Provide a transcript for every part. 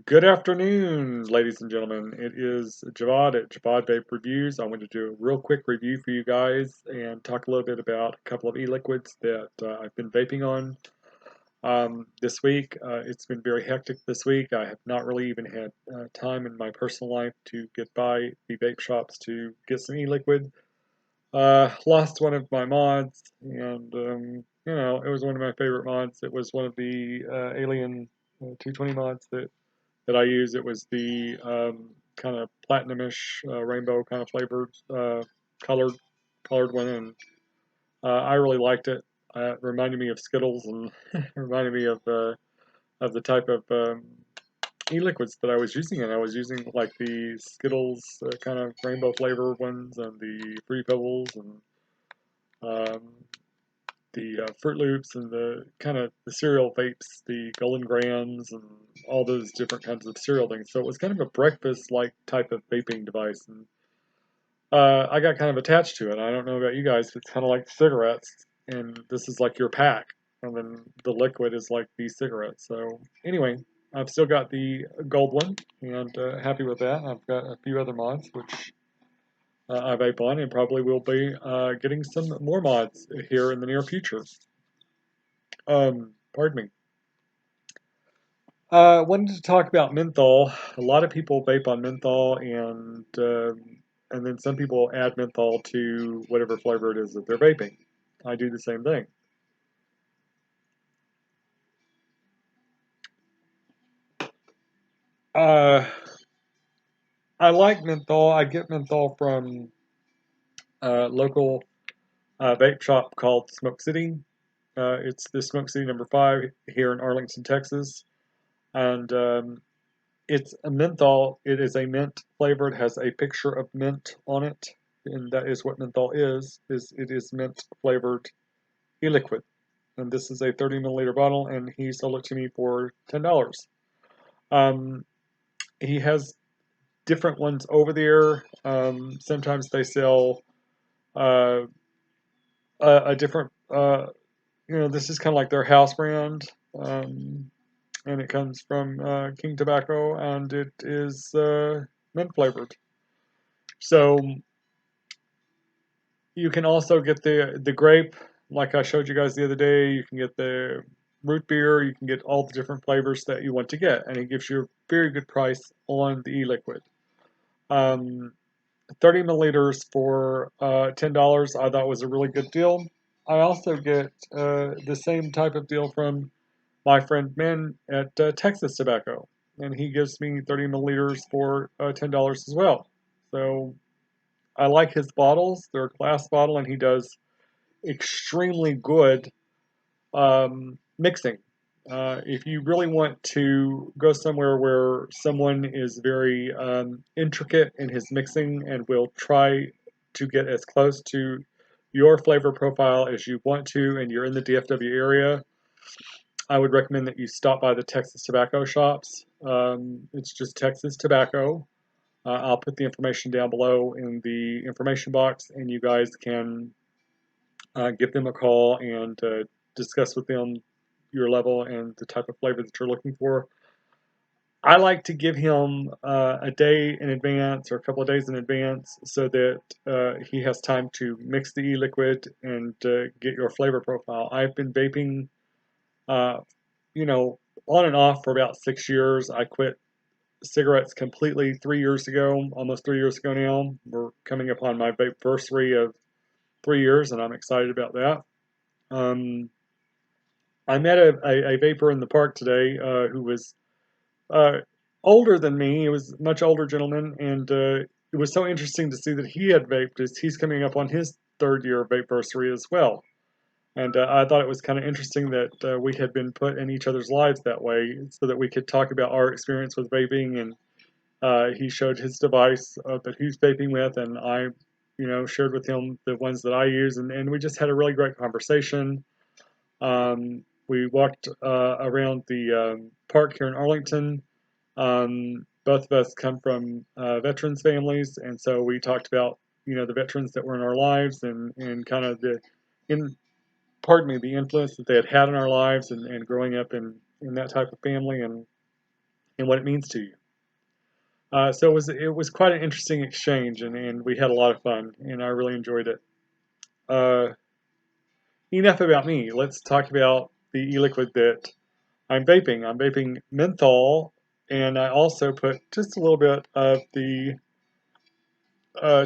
Good afternoon, ladies and gentlemen. It is Javad at Javad Vape Reviews. I want to do a real quick review for you guys and talk a little bit about a couple of e-liquids that I've been vaping on this week. It's been very hectic this week. I have not really even had time in my personal life to get by the vape shops to get some e-liquid. Lost one of my mods, and it was one of my favorite mods. It was one of the Alien 220 mods that I use. It was the kind of platinumish rainbow kind of flavored colored colored one, and I really liked it. It reminded me of Skittles and reminded me of the type of e-liquids that I was using, and I was using like the Skittles kind of rainbow flavor ones and the Free Pebbles and um, the Fruit Loops and the kind of the cereal vapes, the Golden Grams and all those different kinds of cereal things. So it was kind of a breakfast-like type of vaping device, and I got kind of attached to it. I don't know about you guys, but it's kind of like cigarettes, and this is like your pack, and then the liquid is like the cigarettes. So anyway, I've still got the gold one, and happy with that. I've got a few other mods, which I vape on, and probably will be getting some more mods here in the near future. Pardon me. Wanted to talk about menthol. A lot of people vape on menthol, and then some people add menthol to whatever flavor it is that they're vaping. I do the same thing. Uh, I like menthol. I get menthol from a local vape shop called Smoke City. It's the Smoke City number 5 here in Arlington, Texas, and it's a menthol. It is a mint flavor. It has a picture of mint on it, and that is what menthol is. Is it is mint flavored e-liquid, and this is a 30 milliliter bottle, and he sold it to me for $10. Um, he has different ones over there. Sometimes they sell uh, a different. This is kind of like their house brand. And it comes from King Tobacco, and it is mint flavored. So you can also get the grape, like I showed you guys the other day. You can get the root beer. You can get all the different flavors that you want to get, and it gives you a very good price on the e-liquid. Um, 30 milliliters for $10, I thought was a really good deal. I also get the same type of deal from my friend Min at Texas Tobacco, and he gives me 30 milliliters for $10 as well. So I like his bottles. They're a glass bottle, and he does extremely good mixing. If you really want to go somewhere where someone is very intricate in his mixing and will try to get as close to your flavor profile as you want to, and you're in the DFW area, I would recommend that you stop by the Texas Tobacco shops. It's just Texas Tobacco. I'll put the information down below in the information box, and you guys can give them a call and discuss with them your level and the type of flavor that you're looking for. I like to give him a day in advance or a couple of days in advance so that he has time to mix the e-liquid and get your flavor profile. I've been vaping, uh, you know, on and off for about 6 years. I quit cigarettes completely 3 years ago, almost 3 years ago now. We're coming up on my vape anniversary of 3 years, and I'm excited about that. Um, I met a vapor in the park today who was uh, older than me. He was a much older gentleman, and it was so interesting to see that he had vaped as he's coming up on his third year of vape anniversary as well. And I thought it was kind of interesting that we had been put in each other's lives that way so that we could talk about our experience with vaping. And he showed his device that he's vaping with, and I, shared with him the ones that I use. And we just had a really great conversation. We walked around the park here in Arlington. Both of us come from veterans families, and so we talked about the veterans that were in our lives and kind of in pardon me the influence that they had had in our lives and growing up in that type of family. And and what it means to you. So it was quite an interesting exchange, and we had a lot of fun, and I really enjoyed it. Uh, Enough about me. Let's talk about the e-liquid that I'm vaping. I'm vaping menthol, and I also put just a little bit of the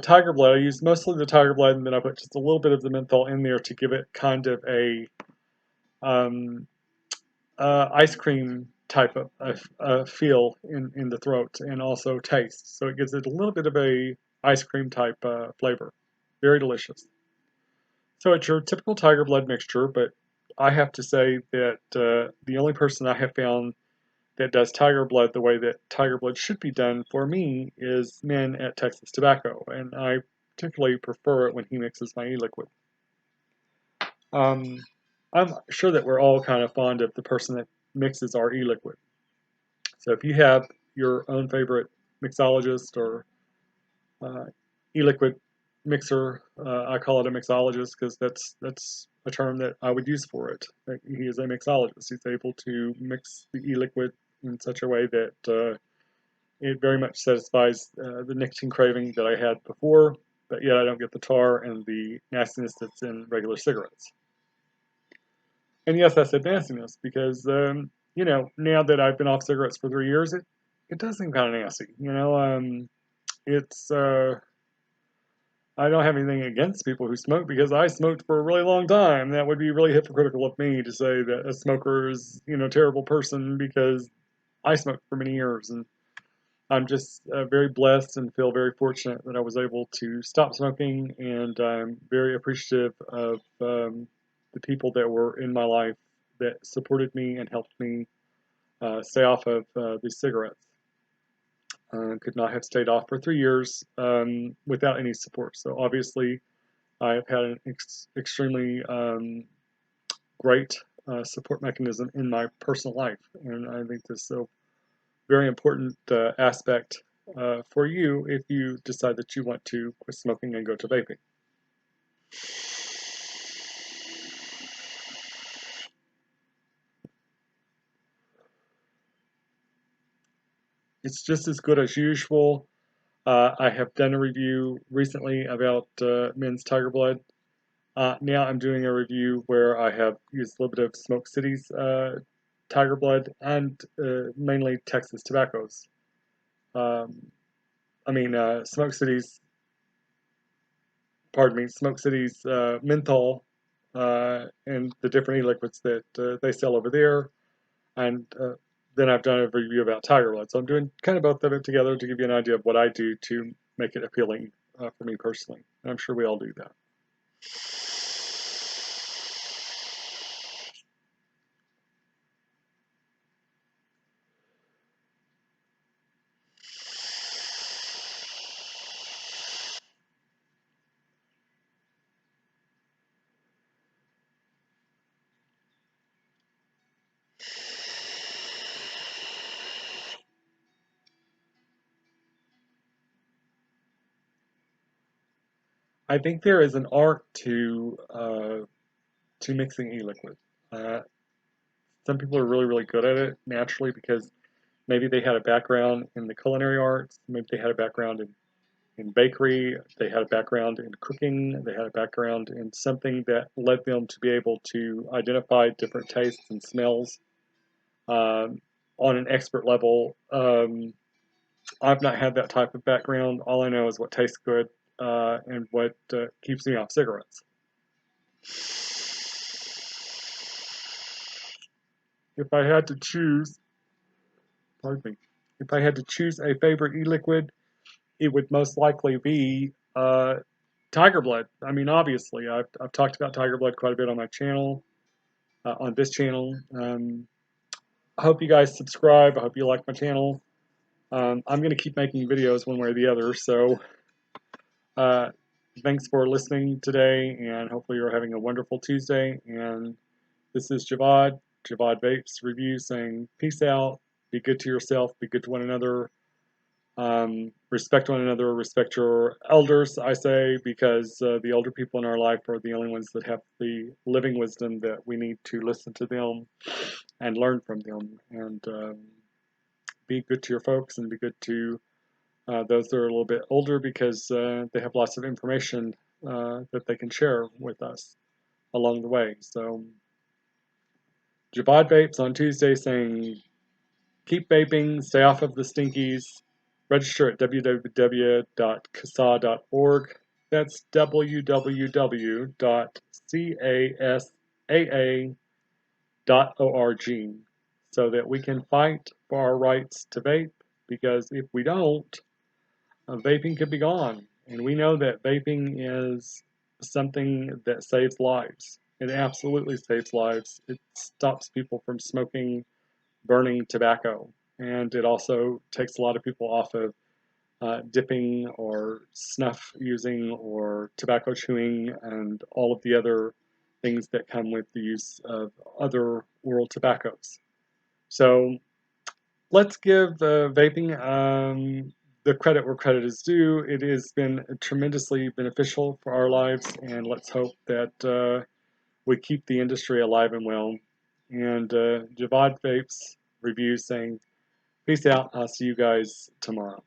tiger blood. I used mostly the tiger blood, and then I put just a little bit of the menthol in there to give it kind of a um, ice cream type of feel in the throat, and also taste. So it gives it a little bit of a ice cream type flavor. Very delicious. So it's your typical tiger blood mixture, but I have to say that the only person I have found that does tiger blood the way that tiger blood should be done for me is men at Texas Tobacco, and I particularly prefer it when he mixes my e-liquid. Um, I'm sure that we're all kind of fond of the person that mixes our e-liquid. So if you have your own favorite mixologist or uh, e-liquid mixer, I call it a mixologist because that's a term that I would use for it. He is a mixologist. He's able to mix the e-liquid in such a way that it very much satisfies the nicotine craving that I had before, but yet I don't get the tar and the nastiness that's in regular cigarettes. And yes, I said nastiness because now that I've been off cigarettes for 3 years, it does seem kind of nasty. It's I don't have anything against people who smoke because I smoked for a really long time. That would be really hypocritical of me to say that a smoker is a terrible person because I smoked for many years, and I'm just very blessed and feel very fortunate that I was able to stop smoking, and I'm very appreciative of the people that were in my life that supported me and helped me stay off of these cigarettes. Could not have stayed off for 3 years without any support. So obviously, I've had an extremely great support mechanism in my personal life, and I think this is a very important aspect for you if you decide that you want to quit smoking and go to vaping. It's just as good as usual. I have done a review recently about men's Tiger Blood. Now I'm doing a review where I have used a little bit of Smoke City's Tiger Blood and mainly Texas Tobaccos. Um, Smoke City's, pardon me, Smoke City's menthol and the different e-liquids that they sell over there. And then I've done a review about Tiger Blood. So I'm doing kind of both of it together to give you an idea of what I do to make it appealing for me personally. And I'm sure we all do that. I think there is an art to mixing e-liquid. Uh, some people are really, really good at it naturally because maybe they had a background in the culinary arts, maybe they had a background in bakery, they had a background in cooking, they had a background in something that led them to be able to identify different tastes and smells on an expert level. I've not had that type of background. All I know is what tastes good and what keeps me off cigarettes. If I had to choose, pardon me, if I had to choose a favorite e-liquid, it would most likely be Tiger Blood. I mean, obviously, I've talked about Tiger Blood quite a bit on my channel, on this channel. I hope you guys subscribe. I hope you like my channel. I'm going to keep making videos one way or the other. So uh, thanks for listening today, and hopefully you're having a wonderful Tuesday. And this is Javad Vapes Review saying peace out. Be good to yourself. Be good to one another. Respect one another, respect your elders, I say, because the older people in our life are the only ones that have the living wisdom that we need to listen to them and learn from them. And be good to your folks and be good to those that are a little bit older, because they have lots of information that they can share with us along the way. So Javad Vapes on Tuesday saying, keep vaping, stay off of the stinkies, register at www.casaa.org. That's www.casaa.org, so that we can fight for our rights to vape, because if we don't, vaping could be gone. And we know that vaping is something that saves lives. It absolutely saves lives. It stops people from smoking, burning tobacco. And it also takes a lot of people off of dipping or snuff using or tobacco chewing and all of the other things that come with the use of other world tobaccos. So let's give vaping the credit where credit is due. It has been tremendously beneficial for our lives, and let's hope that we keep the industry alive and well. And Javad Vapes review saying, peace out. I'll see you guys tomorrow.